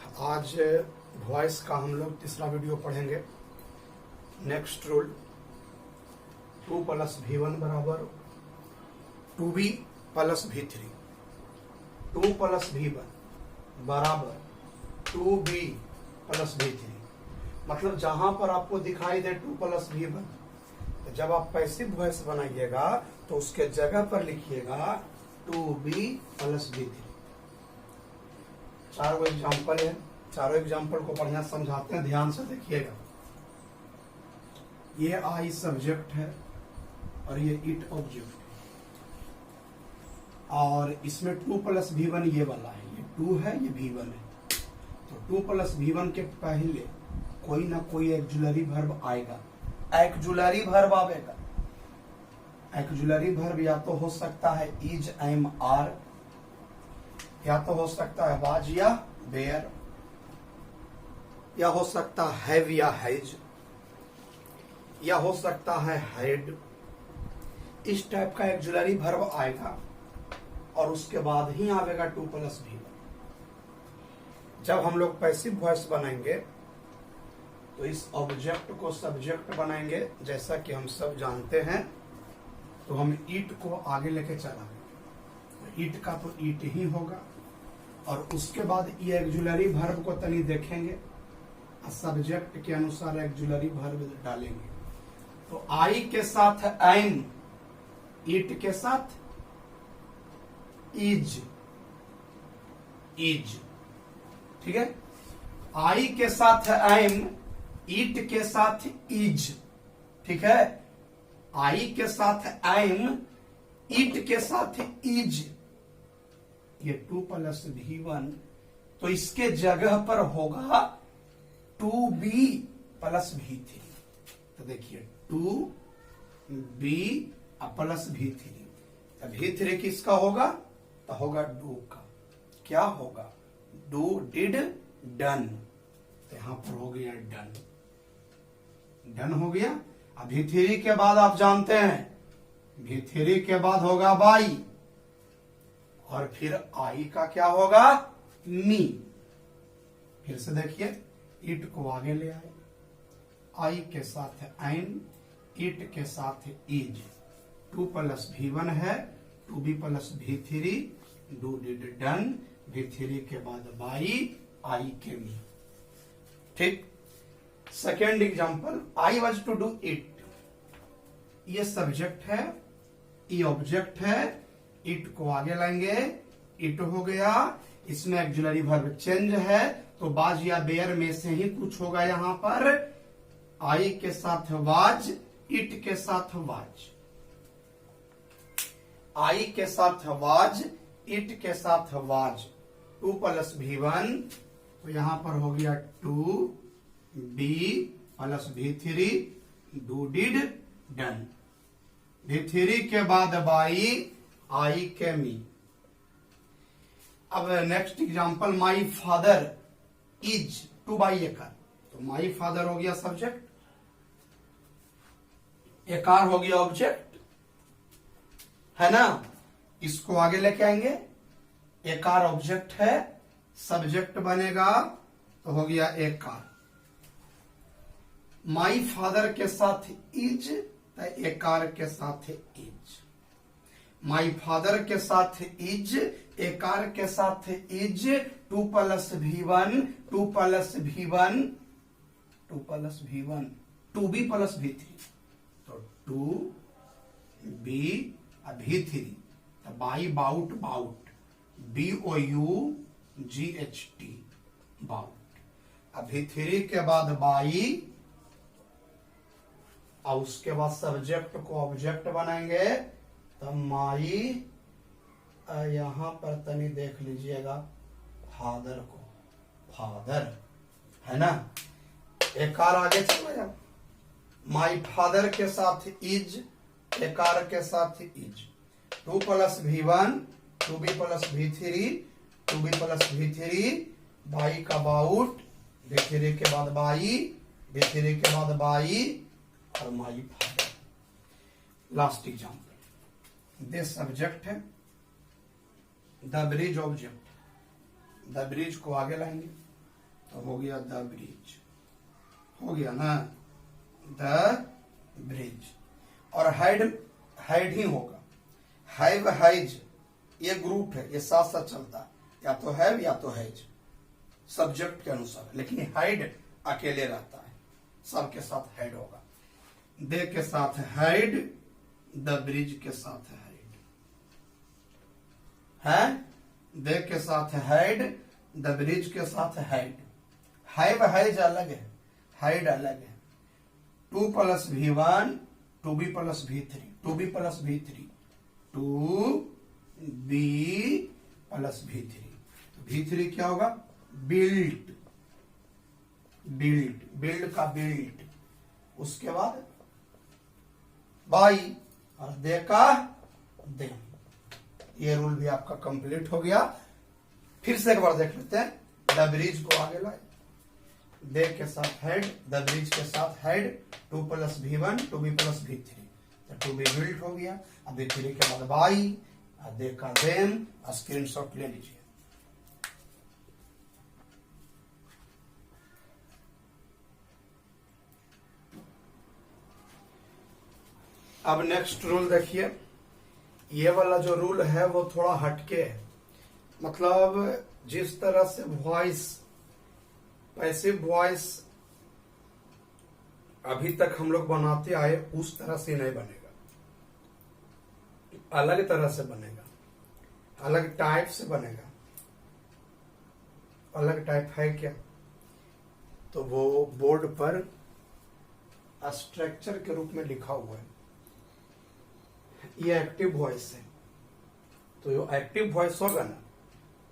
आज वॉइस का हम लोग तीसरा वीडियो पढ़ेंगे। नेक्स्ट रूल 2 + V1 बराबर 2B + V3। 2 + V1 बराबर 2B + V3। मतलब जहां पर आपको दिखाई दे 2 + V1, तो जब आप पैसिव वॉइस बनाइएगा तो उसके जगह पर लिखिएगा 2B + V3। चारों एग्जाम्पल है, चारों एग्जाम्पल को बढ़िया समझाते हैं, ध्यान से देखिएगा। ये आई सब्जेक्ट है और ये इट ऑब्जेक्ट है, और इसमें 2 + V1 ये वाला है, ये 2 है, ये V1 है। तो 2 + V1 के पहले कोई ना कोई एक्जुलरी वर्ब आएगा, एक्जुलरी वर्ब आएगा। एक्जुलरी वर्ब या तो हो सकता है इज, एम, आर, या तो हो सकता है वाज या वेयर, या हो सकता है हैव या हैज, या हो सकता है हैड। इस टाइप का एक्जुलरी वर्ब आएगा और उसके बाद ही आएगा 2 + V1। जब हम लोग पैसिव वॉइस बनाएंगे तो इस ऑब्जेक्ट को सब्जेक्ट बनाएंगे, जैसा कि हम सब जानते हैं। तो हम ईट को आगे लेके चलाएंगे, ईट का तो ईट ही होगा, और उसके बाद ये एक्जुलरी वर्ब को तनी देखेंगे, सब्जेक्ट के अनुसार एक्जुलरी वर्ब डालेंगे। तो आई के साथ एम, ईट के साथ इज, इज, ठीक है। आई के साथ एम, ईट के साथ इज, ठीक है। आई के साथ एम, ईट के साथ इज, ये 2 + V1। तो इसके जगह पर होगा 2B + V3। तो देखिए 2B + V3। तो V3 किसका होगा? तो होगा डू का। क्या होगा? Do, did, done. तो यहां पर हो गया डन, डन हो गया। अब V3 के बाद आप जानते हैं, V3 के बाद होगा बाई, और फिर आई का क्या होगा? मी। फिर से देखिए, इट को आगे ले आए, आई के साथ एन, इट के साथ इज। 2 + V1 है, 2B + V3, do, did, done. V3 के बाद बाई, आई के मी। ठीक। Second example, I was to do it. ये सब्जेक्ट है, ये ऑब्जेक्ट है, इट को आगे लाएंगे, इट हो गया। इसमें एक्जुलरी वर्ब चेंज है, तो बाज या बेयर में से ही कुछ होगा। यहां पर आई के साथ वाज, इट के साथ वाज, आई के साथ वाज, इट के साथ वाज। 2 + V1, तो यहां पर हो गया 2B + V3, do, did, done. V3 के बाद बाई, आई के मी। अब next example, my father is 2 by एकार। तो माई फादर हो गया सब्जेक्ट, एकार हो गया ऑब्जेक्ट, है ना। इसको आगे लेके आएंगे, एकार ऑब्जेक्ट है, सब्जेक्ट बनेगा, तो हो गया एकार। माई फादर के साथ इज, तो एकार के साथ इज। माई फादर के साथ इज, एकार के साथ is. 2 + V1, 2 + V1, 2 + V1, 2B + V3। तो 2B V3, तो buy, bought, bought, BOUGHT, bought. अब V3 के बाद बाई, और उसके बाद सब्जेक्ट को ऑब्जेक्ट बनाएंगे, तो माई, यहां पर तनी देख लीजिएगा फादर को, फादर, है ना। एकार आगे चला जाओ, माई फादर के साथ इज, एकार के साथ is. 2 + V1, 2B + V3, 2B + V3, by का बाउट, V3 के बाद बाई, V3 के बाद बाई, और my father. Last example, they subject है, the bridge object. The bridge को आगे लाएंगे, तो हो गया द ब्रिज, हो गया ना द ब्रिज। और हाइड हाइड ही होगा, हैव हैज ये ग्रुप है, ये साथ साथ चलता है, या तो हैव या तो हैज सब्जेक्ट के अनुसार, लेकिन हाइड अकेले रहता है, सबके साथ हाइड होगा। दे के साथ हाइड, द ब्रिज के साथ हाइड है, दे के साथ हाइड, द ब्रिज के साथ हाइड। हैव हैज अलग है, हाइड अलग है। 2 + V1 2B + V3 2B + V3 2B + V3। V3 क्या होगा? बिल्ट, बिल्ट, बिल्ड का बिल्ट। उसके बाद बाई और दे का दे। ये रूल भी आपका कंप्लीट हो गया। फिर से एक बार देख लेते हैं। द ब्रिज को आगे लाए, दे के साथ हेड, द ब्रिज के साथ हेड, 2 + V1 2B + V3 तो 2B बिल्ट हो गया। अब V3 के बाद बाई, दे का देम। स्क्रीनशॉट ले लीजिए। अब नेक्स्ट रूल देखिए। ये वाला जो रूल है वो थोड़ा हटके है, मतलब जिस तरह से वॉइस, पैसिव वॉइस अभी तक हम लोग बनाते आए उस तरह से नहीं बनेगा, अलग तरह से बनेगा, अलग टाइप से बनेगा। अलग टाइप है क्या? तो वो बोर्ड पर स्ट्रक्चर के रूप में लिखा हुआ है। ये एक्टिव वॉइस है, तो जो एक्टिव वॉइस होगा ना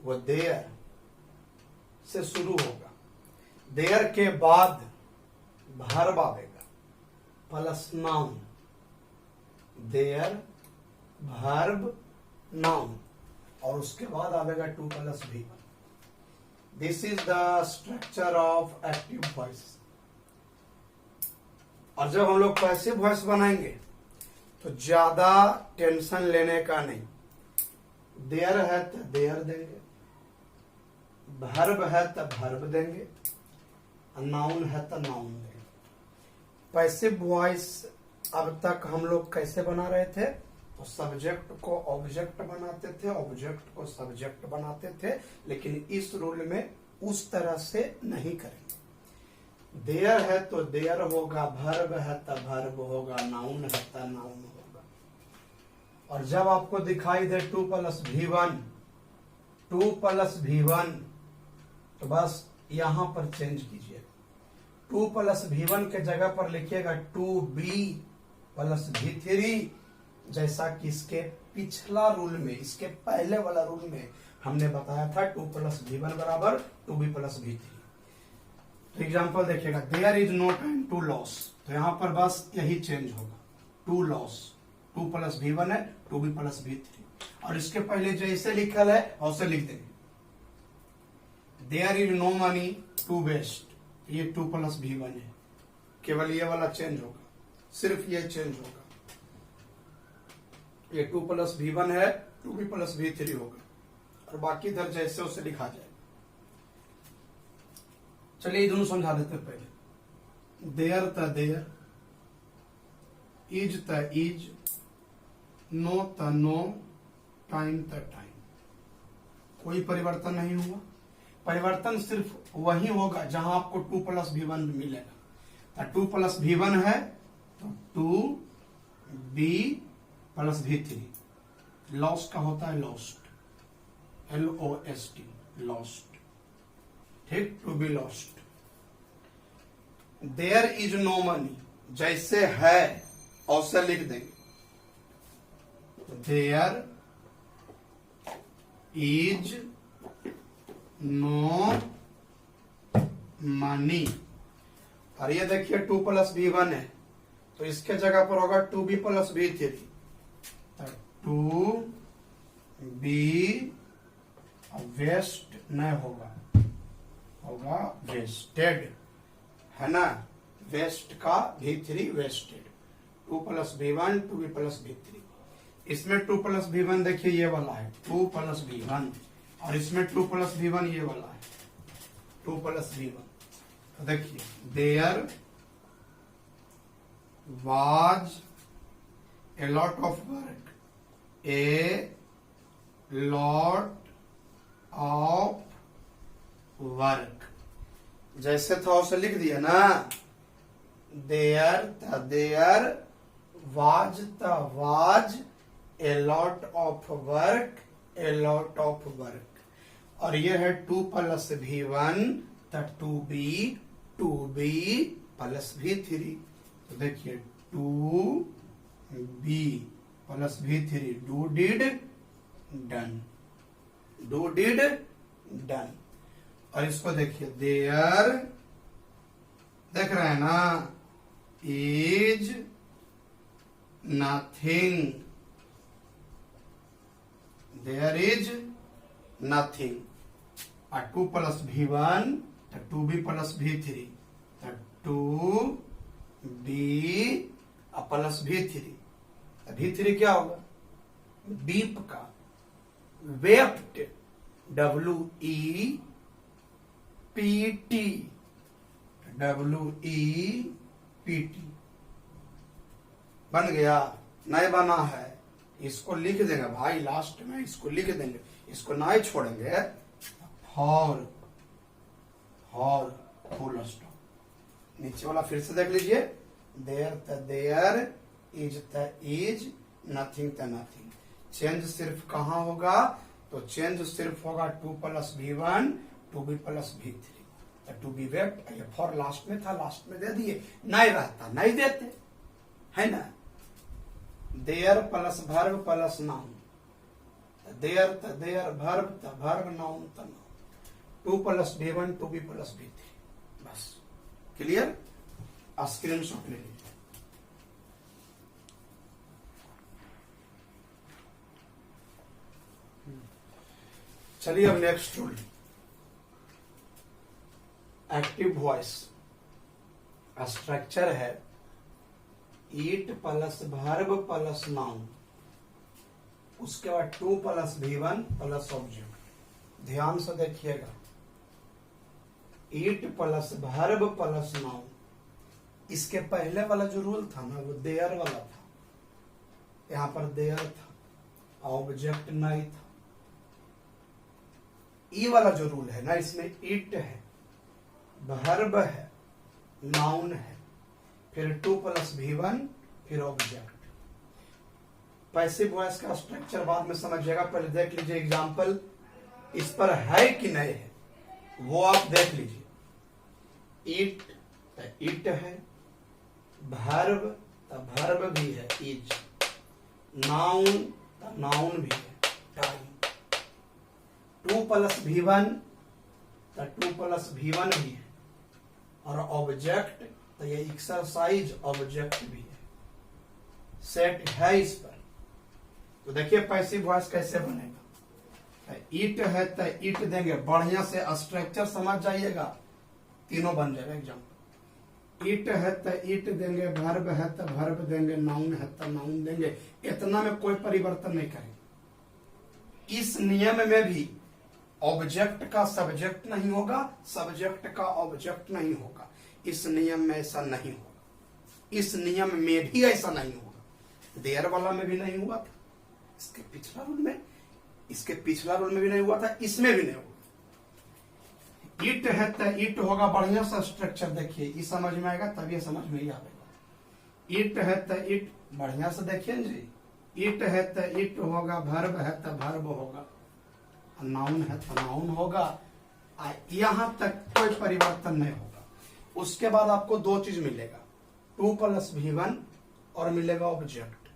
वो देयर से शुरू होगा। देयर के बाद वर्ब आएगा plus noun, there verb noun, और उसके बाद आएगा 2 + V1। This is the structure of active voice. और जब हम लोग पैसिव वॉइस बनाएंगे तो ज्यादा टेंशन लेने का नहीं। देयर है तो देयर देंगे, वर्ब है तो वर्ब देंगे, नाउन है तो नाउन देंगे। पैसिव वॉइस अब तक हम लोग कैसे बना रहे थे? तो सब्जेक्ट को ऑब्जेक्ट बनाते थे, ऑब्जेक्ट को सब्जेक्ट बनाते थे, लेकिन इस रूल में उस तरह से नहीं करेंगे। देयर है तो देयर होगा, वर्ब है तो वर्ब होगा, नाउन है तो नाउन होगा। और जब आपको दिखाई दे 2 + V1 2 + V1 तो बस यहां पर चेंज कीजिए। 2 + V1 के जगह पर लिखिएगा 2B + V3, जैसा कि इसके पिछला रूल में, इसके पहले वाला रूल में हमने बताया था 2 + V1 = 2B + V3। तो एग्जांपल देखिएगा, there is no time to lose, तो यहां पर बस यही चेंज होगा, टू लॉस। 2 + V1 है, 2B + V3, और इसके पहले जैसे लिखल है वैसे लिख देंगे। There is no money to waste, ये 2 + V1 है, केवल ये वाला चेंज होगा, सिर्फ ये चेंज होगा। ये 2 + V1 है, 2B + V3 होगा, और बाकी इधर जैसे उसे लिखा जाए। चलिए ये दोनों समझा देते पहले। देयर त देयर, इज त इज, नो त नो, टाइम त टाइम। कोई परिवर्तन नहीं हुआ। परिवर्तन सिर्फ वही होगा जहां आपको 2 + V1 मिलेगा। तो 2 + V1 है तो 2B + V3। लॉस्ट का होता है लॉस्ट, LOST, लॉस्ट, ठीक, to be lost. There is no money, जैसे है औसे लिख देंगे। देयर इज नो मनी, और ये देखिए 2 + V1 है तो इसके जगह पर होगा 2B + V3, 2B वेस्ट नहीं होगा, होगा वेस्टेड, है ना, वेस्ट का V3 wasted. 2 + V1 2B + V3। इसमें 2 + V1 देखिए ये वाला है 2 + V1, और इसमें 2 + V1 ये वाला है 2 प्लस V1। तो देखिए there was a lot of work, a lot of work, जैसे था उसे लिख दिया ना। There was a lot of work, a lot of work. और ये है 2 plus V1 to be plus V3। तो देखिए 2B plus V3, do did done. और इसको देखिए देयर, देख रहे हैं ना, is nothing, there is nothing. और 2 प्लस V1 तो 2B प्लस V3, तो 2B प्लस V3। V3 क्या होगा? बीप का, वेप्ट, WEPT बन गया। नहीं बना है इसको लिख देंगे भाई, लास्ट में इसको लिख देंगे, इसको नहीं छोड़ेंगे। For full stop. नीचे वाला फिर से देख लीजिए, there is nothing nothing. Change सिर्फ कहां होगा? तो चेंज सिर्फ होगा 2 plus V1 2B plus V3। तो 2B वेप्ट, ये फॉर लास्ट में था, लास्ट में दे दिए, नहीं रहता नहीं देते, है ना। There plus verb plus noun, there verb noun, 2 plus V1 2B plus V3। बस क्लियर। स्क्रीनशॉट ले लीजिए। चलिए अब next rule, active voice. Structure है it plus verb plus noun, उसके बाद 2 प्लस V1 प्लस ऑब्जेक्ट। ध्यान से देखिएगा, ईट प्लस वर्ब प्लस नाउन। इसके पहले वाला जो रूल था ना वो देयर वाला था, यहां पर देयर था, ऑब्जेक्ट नहीं था। ई वाला जो रूल है ना, इसमें इट है, वर्ब है, नाउन है, फिर 2 प्लस V1 फिर ऑब्जेक्ट। पैसिव वॉइस का स्ट्रक्चर बाद में समझिएगा, पहले देख लीजिए एग्जांपल इस पर है कि नहीं है वो आप देख लीजिए। इट है, वर्ब भी है, इज, नाउन भी है, time. 2 plus V1 2 plus V1 भी है, और ऑब्जेक्ट तो ये एक्सरसाइज ऑब्जेक्ट भी है, सेट है इस पर। तो देखिए पैसिव वॉइस कैसे बनेगा। इट है तो इट देंगे, बढ़िया से स्ट्रक्चर समझ जाइएगा, तीनों बन जाएगा एग्जाम्पल। इट है तो इट देंगे, वर्ब है तो वर्ब देंगे, नाउन है तो नाउन देंगे। इतना में कोई परिवर्तन नहीं करेंगे। इस नियम में भी ऑब्जेक्ट का सब्जेक्ट नहीं होगा, सब्जेक्ट का ऑब्जेक्ट नहीं होगा। इस नियम में ऐसा नहीं होगा, इस नियम में भी ऐसा नहीं होगा। देयर वाला में भी नहीं हुआ था, इसके पिछला रूल में भी नहीं हुआ था, इसमें भी नहीं होगा। इट है तो इट होगा, बढ़िया सा स्ट्रक्चर देखिए, ये समझ में आएगा तभी समझ में ही आएगा। इट है तो इट, बढ़िया से देखिए जी, इट है तो इट होगा, वर्ब है तो वर्ब होगा, नाउन है तो नाउन होगा। यहां तक कोई परिवर्तन नहीं होगा। उसके बाद आपको 2 चीज मिलेगा, 2 प्लस V1 और मिलेगा ऑब्जेक्ट।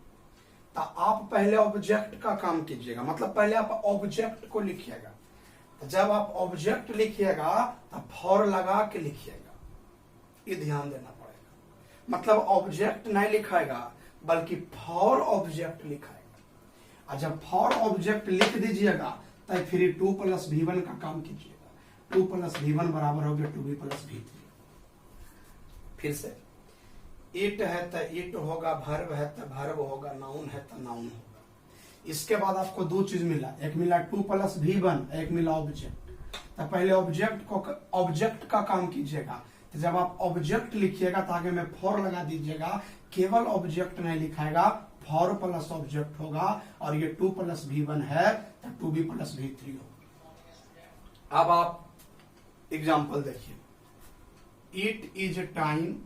तो आप पहले ऑब्जेक्ट का काम कीजिएगा, मतलब पहले आप ऑब्जेक्ट को लिखिएगा। तो जब आप ऑब्जेक्ट लिखिएगा तो फॉर लगा के लिखिएगा, ये ध्यान देना पड़ेगा। मतलब ऑब्जेक्ट नहीं लिखाएगा बल्कि फॉर ऑब्जेक्ट लिखाएगा। और जब फॉर ऑब्जेक्ट लिख दीजिएगा तो फिर 2 प्लस V1 का काम कीजिएगा। 2 प्लस V1 बराबर हो गया 2B प्लस V3। फिर से इट है तो इट होगा, वर्ब है तो वर्ब होगा, नाउन है तो नाउन होगा। इसके बाद आपको 2 चीज मिला, एक मिला 2 प्लस V1, एक मिला ऑब्जेक्ट। तो पहले ऑब्जेक्ट का काम कीजिएगा। तो जब आप ऑब्जेक्ट लिखिएगा तो आगे में फॉर लगा दीजिएगा। केवल ऑब्जेक्ट नहीं लिखाएगा, फॉर प्लस ऑब्जेक्ट होगा, और ये 2 + V1 है तो 2B + V3 होगा। अब आप एग्जाम्पल देखिए, इट इज टाइम,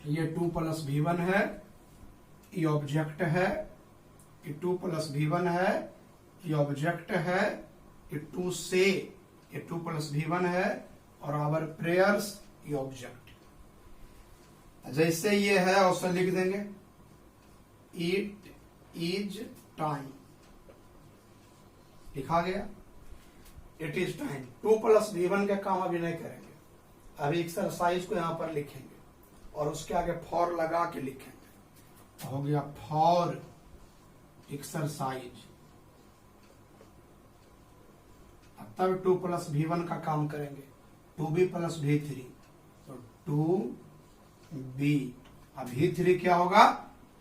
ये 2 + V1 है, ये ऑब्जेक्ट है, ये 2 + V1 है, ये ऑब्जेक्ट है, ये 2 से, ये 2 + V1 है, और आवर प्रेयर्स ये ऑब्जेक्ट। जैसे ये है उससे लिख देंगे इट इज टाइम, लिखा गया इट इज टाइम। 2 + V1 का काम अभी नहीं करेंगे, अभी एक्सरसाइज को यहां पर लिखेंगे और उसके आगे फॉर लगा के लिखेंगे। हो गया फॉर एक्सरसाइज। अब तब 2 + V1 का काम करेंगे, 2B + V3, तो 2B। अब V3 क्या होगा,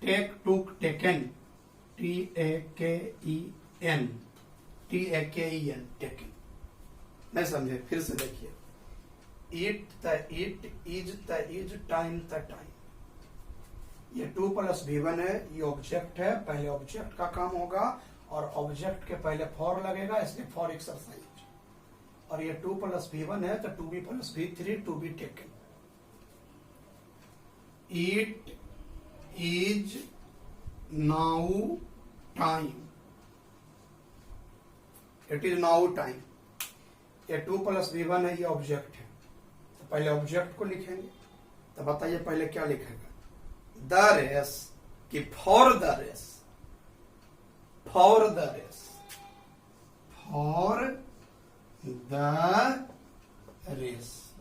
टेक, टुक, टेकन, TAKEN, टेकन। नहीं समझे, फिर से देखिए, it the it, is the is, time the time. ये 2 + V1 है, ये ऑब्जेक्ट है, पहले ऑब्जेक्ट का काम होगा और ऑब्जेक्ट के पहले फॉर लगेगा, इसलिए फॉर एक्सरसाइज। और ये 2 + V1 है तो 2B + V3, 2B taken. It is now time, it is now time. ये 2 + V1 है, ये ऑब्जेक्ट है, तो पहले ऑब्जेक्ट को लिखेंगे। तो बताइए पहले क्या लिखेगा, द रेस कि for the race, for the race, for the race.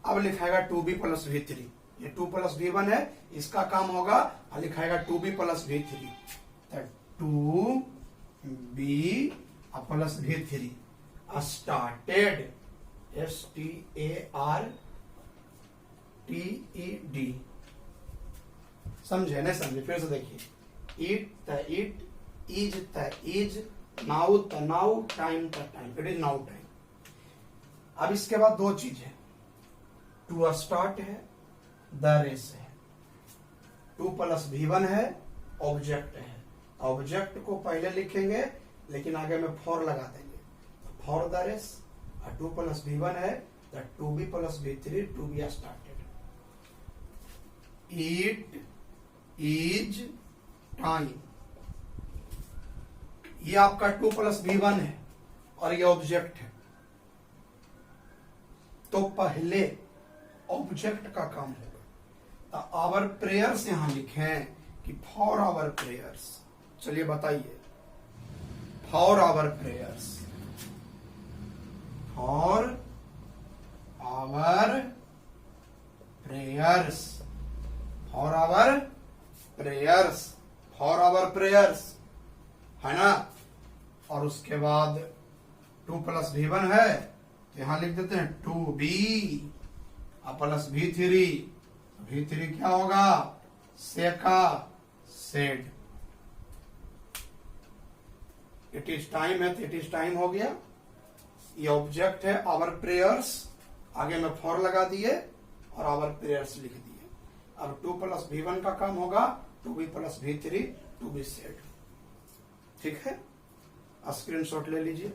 अब लिखाएगा 2B + V3, ये 2 + V1 है, इसका काम होगा, और लिखाएगा 2B + V3, तो 2B + V3। स्टार्टेड, STARTED, समझे नहीं समझे, फिर से देखिए, it the it, is the is, now the now, time the time, it is now time. अब इसके बाद 2 चीज है, टू स्टार्ट है, द रेस है, 2 + V1 है, ऑब्जेक्ट है। ऑब्जेक्ट को पहले लिखेंगे लेकिन आगे में फॉर लगा देंगे, फॉर द रेस, और 2 + V1 है तो 2B + V3, 2B started. It is time, ये आपका 2 + V1 है और ये ऑब्जेक्ट है, तो पहले ऑब्जेक्ट का काम होगा। तो आवर प्रेयर्स यहां लिखें कि फॉर आवर प्रेयर्स। चलिए बताइए, for our prayers, for our prayers, for our prayers, for our prayers, है ना। और उसके बाद 2 + V1 है तो यहां लिख देते हैं 2B + V3। V3 क्या होगा, सेका, सेड। इट इज टाइम है तो इट इज टाइम हो गया, ये ऑब्जेक्ट है, आवर प्रेयर्स, आगे में फॉर लगा दिए और आवर प्रेयर्स लिख दिए। अब 2 + V1 का काम होगा, 2B + V3, 2B सेड। ठीक है, स्क्रीनशॉट ले लीजिए।